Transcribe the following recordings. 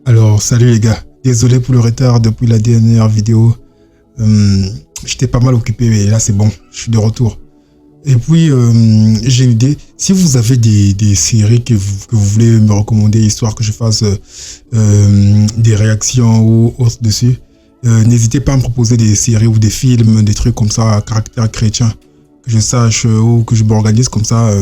Alors, salut les gars. Désolé pour le retard depuis la dernière vidéo. J'étais pas mal occupé, mais là c'est bon. Je suis de retour. Et puis, j'ai une idée. Si vous avez des séries que vous voulez me recommander, histoire que je fasse des réactions ou autres dessus, n'hésitez pas à me proposer des séries ou des films, des trucs comme ça à caractère chrétien. Que je sache ou que je m'organise comme ça.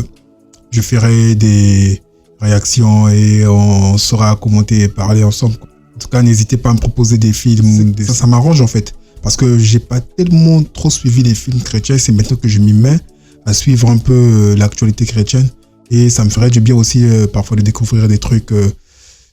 Je ferai des réactions et on saura commenter et parler ensemble. En tout cas, n'hésitez pas à me proposer des films. Ça m'arrange en fait. Parce que j'ai pas tellement trop suivi les films chrétiens. C'est maintenant que je m'y mets à suivre un peu l'actualité chrétienne. Et ça me ferait du bien aussi parfois de découvrir des trucs.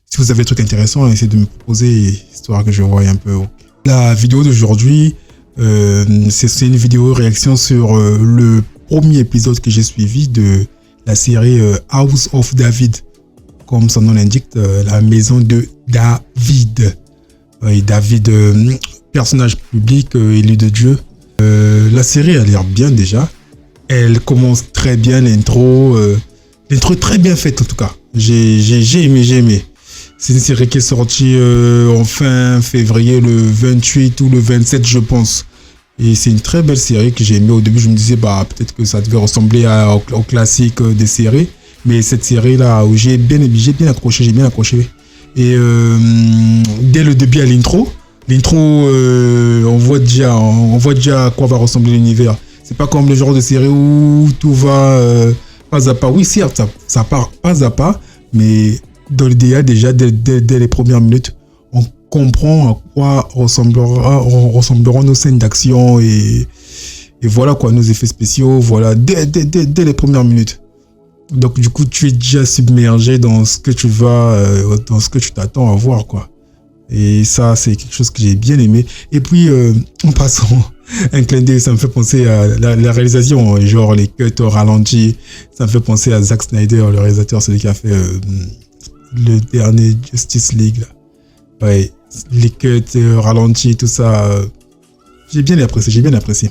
Si vous avez des trucs intéressants, essayez de me proposer, histoire que je voie un peu. La vidéo d'aujourd'hui, c'est une vidéo réaction sur le premier épisode que j'ai suivi de la série House of David. Comme son nom l'indique, la maison de David. Et David, personnage public, élu de Dieu. La série a l'air bien déjà. Elle commence très bien, l'intro. L'intro est très bien faite en tout cas. J'ai aimé. C'est une série qui est sortie en fin février, le 28 ou le 27 je pense. Et c'est une très belle série que j'ai aimée. Au début je me disais peut-être que ça devait ressembler au classique des séries. Mais cette série là où j'ai bien accroché. Et dès le début à l'intro, on voit déjà à quoi va ressembler l'univers. C'est pas comme le genre de série où tout va pas à pas. Oui, certes, ça part pas à pas, mais dans l'idéal, déjà, dès les premières minutes, on comprend à quoi ressembleront nos scènes d'action et voilà quoi, nos effets spéciaux, voilà, dès les premières minutes. Donc, du coup, tu es déjà submergé dans ce que tu t'attends à voir, quoi. Et ça, c'est quelque chose que j'ai bien aimé. Et puis, en passant, un clin d'œil, ça me fait penser à la réalisation, genre les cuts ralentis. Ça me fait penser à Zack Snyder, le réalisateur, celui qui a fait le dernier Justice League. Là. Ouais, les cuts ralentis, tout ça, j'ai bien apprécié.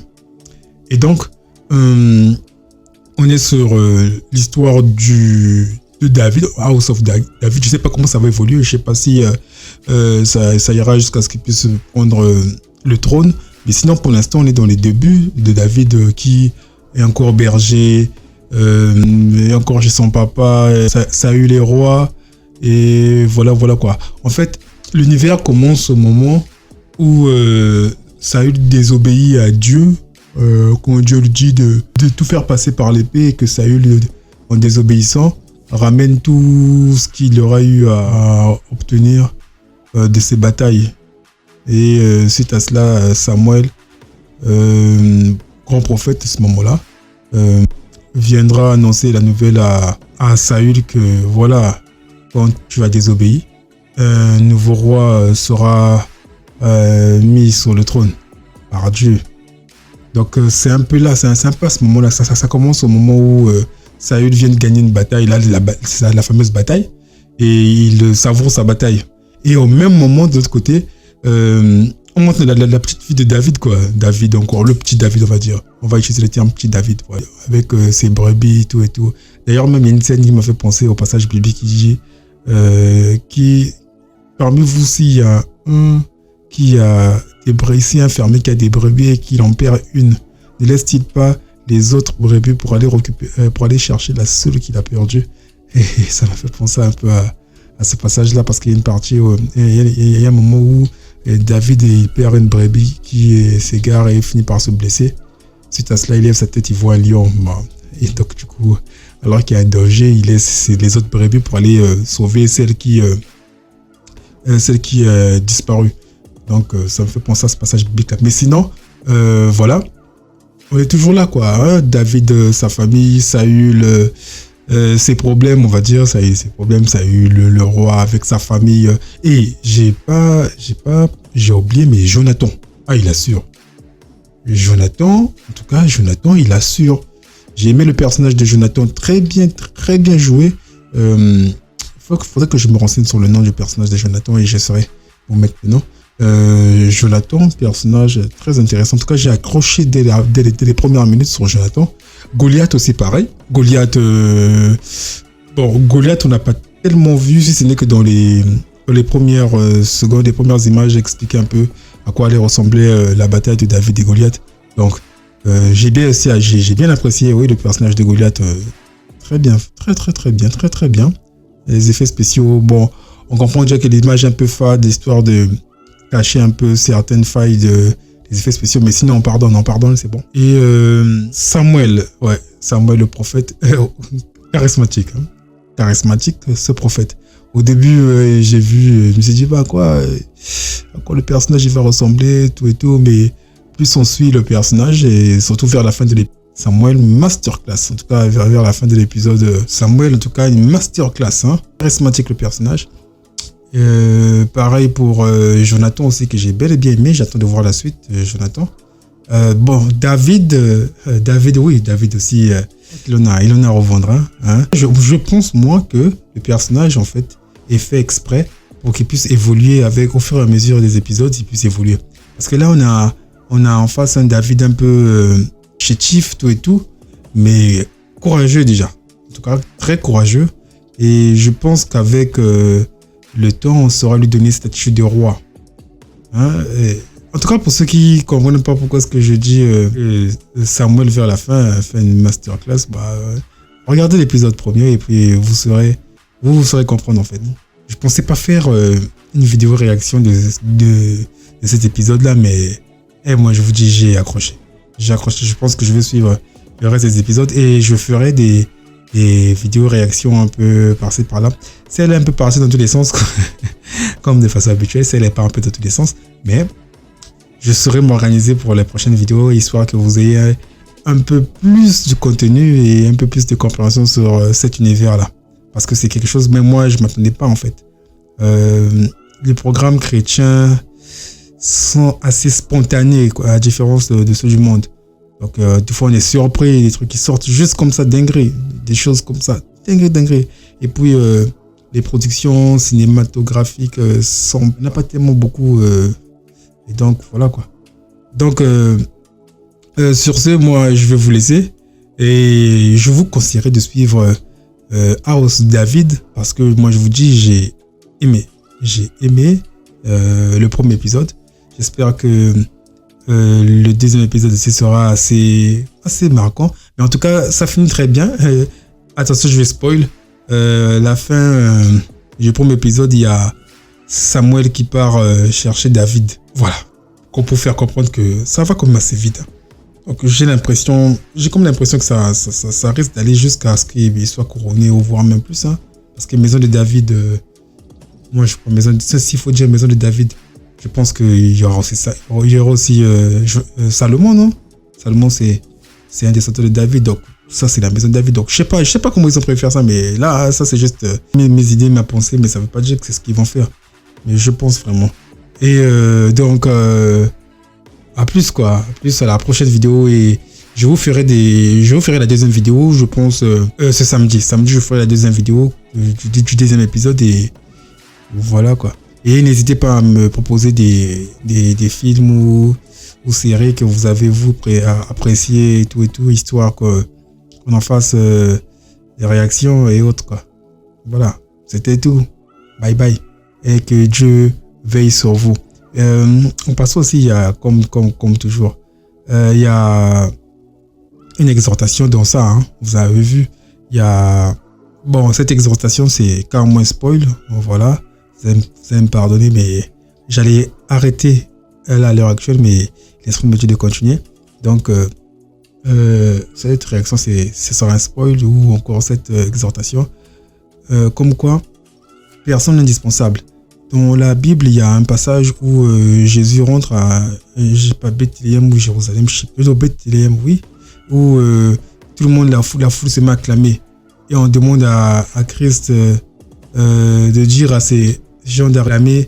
Et donc, on est sur l'histoire de David, House of David. Je sais pas comment ça va évoluer. Je sais pas si ça ira jusqu'à ce qu'il puisse prendre le trône. Mais sinon, pour l'instant, on est dans les débuts de David qui est encore berger, est encore chez son papa, Saül est roi. Et voilà quoi. En fait, l'univers commence au moment où Saül désobéit à Dieu. Quand Dieu lui dit de tout faire passer par l'épée et que Saül, en désobéissant, ramène tout ce qu'il aura eu à obtenir de ses batailles. Et suite à cela, Samuel, grand prophète à ce moment-là, viendra annoncer la nouvelle à Saül que voilà, quand tu as désobéi, un nouveau roi sera mis sur le trône par Dieu. Donc c'est un peu là, c'est un peu à ce moment-là, ça commence au moment où Saül vient de gagner une bataille, là, la fameuse bataille, et il savoure sa bataille. Et au même moment, de l'autre côté, on montre la petite fille de David, quoi. David, encore le petit David, on va dire. On va utiliser le terme petit David, voilà, avec ses brebis et tout. D'ailleurs, même il y a une scène qui m'a fait penser au passage biblique qui dit parmi vous, s'il y a un qui a des brebis, un fermier qui a des brebis et qu'il en perd une, ne laisse-t-il pas les autres brebis pour aller chercher la seule qu'il a perdue? Et ça m'a fait penser un peu à ce passage-là, parce qu'il y a une partie, il y a un moment où David il perd une brebis qui s'égare et finit par se blesser. Suite à cela, il lève sa tête, il voit un lion. Et donc, du coup, alors qu'il y a un danger, il laisse les autres brebis pour aller sauver celle qui est disparue. Donc, ça me fait penser à ce passage biblique-là. Mais sinon, voilà, on est toujours là, quoi. Hein? David, sa famille, Saül, ses problèmes, on va dire, ses problèmes, Saül, le roi avec sa famille. Et j'ai oublié, mais Jonathan. Ah, il assure. Jonathan, il assure. J'ai aimé le personnage de Jonathan, très bien joué. Faudrait que je me renseigne sur le nom du personnage de Jonathan et j'essaierai de vous mettre le nom. Jonathan, personnage très intéressant. En tout cas, j'ai accroché dès les premières minutes sur Jonathan. Goliath aussi pareil. Goliath, on n'a pas tellement vu, si ce n'est que dans les dans les premières secondes, les premières images, j'expliquais un peu à quoi allait ressembler la bataille de David et Goliath. Donc, j'ai bien apprécié, oui, le personnage de Goliath. Très bien, très bien. Les effets spéciaux, bon, on comprend déjà que l'image est un peu fade, histoire de cacher un peu certaines failles des effets spéciaux, mais sinon on pardonne, c'est bon. Et Samuel le prophète, charismatique, hein. Charismatique, ce prophète. Au début, je me suis dit, à quoi le personnage il va ressembler, tout et tout, mais plus on suit le personnage, et surtout vers la fin de l'épisode, Samuel, masterclass, en tout cas vers la fin de l'épisode, Samuel, en tout cas, une masterclass, hein. Charismatique le personnage. Pareil pour Jonathan aussi, que j'ai bel et bien aimé, j'attends de voir la suite, Jonathan. Bon, David aussi, il en a à revendre, hein. Je pense, moi, que le personnage, en fait, est fait exprès pour qu'il puisse évoluer au fur et à mesure des épisodes, il puisse évoluer. Parce que là, on a en face un David un peu chétif, tout et tout, mais courageux déjà. En tout cas, très courageux. Et je pense qu'avec le temps, on saura lui donner cette statut de roi. Hein? En tout cas, pour ceux qui ne comprennent pas pourquoi ce que je dis, Samuel vers la fin fait une masterclass, regardez l'épisode premier et puis vous saurez comprendre en fait. Je ne pensais pas faire une vidéo réaction de cet épisode-là, mais moi je vous dis, j'ai accroché. Je pense que je vais suivre le reste des épisodes et je ferai des vidéos réactions un peu par-ci par-là. Celle est un peu partie dans tous les sens, comme de façon habituelle, celle est pas un peu dans tous les sens, mais je saurai m'organiser pour les prochaines vidéos, histoire que vous ayez un peu plus de contenu et un peu plus de compréhension sur cet univers-là. Parce que c'est quelque chose, même moi, je ne m'attendais pas en fait. Les programmes chrétiens sont assez spontanés, quoi, à la différence de ceux du monde. Donc, des fois, on est surpris, des trucs qui sortent juste comme ça, dinguerie. Des choses comme ça, dinguerie. Et puis, les productions cinématographiques, il n'y en a pas tellement beaucoup. Et donc, voilà quoi. Donc, sur ce, moi, je vais vous laisser. Et je vous conseillerais de suivre House David. Parce que moi, je vous dis, j'ai aimé le premier épisode. J'espère que le deuxième épisode aussi sera assez marquant. Mais en tout cas, ça finit très bien. Attention, je vais spoil. La fin du premier épisode, il y a Samuel qui part chercher David. Voilà. Qu'on peut faire comprendre que ça va quand même assez vite. Donc j'ai comme l'impression que ça risque d'aller jusqu'à ce qu'il soit couronné ou voire même plus. Hein. Parce que Maison de David, moi je prends s'il faut dire Maison de David, je pense qu'il y aura aussi ça. Il y aura aussi Salomon, non? Salomon c'est un descendant de David, donc ça c'est la Maison de David. Donc je sais pas comment ils ont prévu faire ça, mais là ça c'est juste mes idées, ma pensée, mais ça veut pas dire que c'est ce qu'ils vont faire. Mais je pense vraiment. Et donc à plus quoi, à plus à la prochaine vidéo et je vous ferai la deuxième vidéo, je pense ce samedi je ferai la deuxième vidéo du deuxième épisode et voilà quoi. Et n'hésitez pas à me proposer des films ou séries que vous avez vous apprécié et tout, histoire qu'on en fasse des réactions et autres quoi. Voilà, c'était tout. Bye bye et que Dieu veille sur vous. On passe aussi, il y a comme toujours, il y a une exhortation dans ça, hein, vous avez vu. Il y a cette exhortation c'est quand moins spoil, voilà. Vous allez me pardonner, mais j'allais arrêter là à l'heure actuelle, mais l'esprit me dit de continuer. Donc cette réaction c'est sur un spoil ou encore cette exhortation, comme quoi personne n'est indispensable. Dans la Bible, il y a un passage où Jésus rentre à Bethléem ou Jérusalem, je sais plus, Bethléem, oui, où tout le monde, la foule se met à clamer. Et on demande à Christ de dire à ces gens d'acclamer.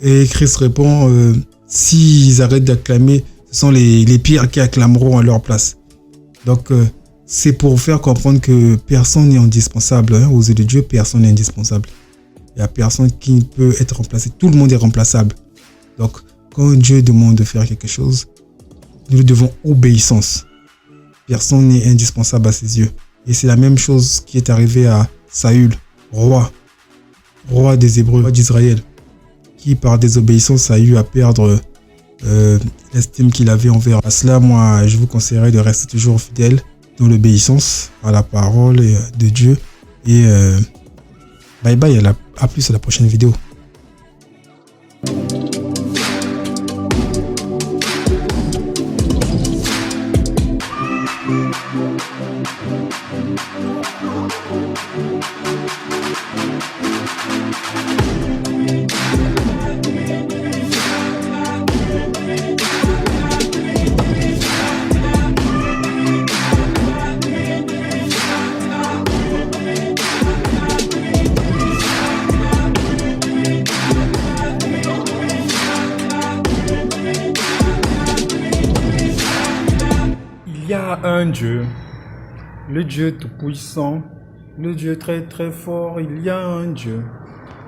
Et Christ répond, s'ils arrêtent d'acclamer, ce sont les pires qui acclameront à leur place. Donc, c'est pour faire comprendre que personne n'est indispensable. Hein, aux yeux de Dieu, personne n'est indispensable. Il n'y a personne qui peut être remplacé. Tout le monde est remplaçable. Donc, quand Dieu demande de faire quelque chose, nous lui devons obéissance. Personne n'est indispensable à ses yeux. Et c'est la même chose qui est arrivée à Saül, roi. roi des Hébreux, roi d'Israël, qui par désobéissance a eu à perdre l'estime qu'il avait envers. À cela, moi, je vous conseillerais de rester toujours fidèle dans l'obéissance à la parole de Dieu. Et bye bye, à plus à la prochaine vidéo. Il y a un Dieu, le Dieu tout-puissant, le Dieu très très fort, il y a un Dieu.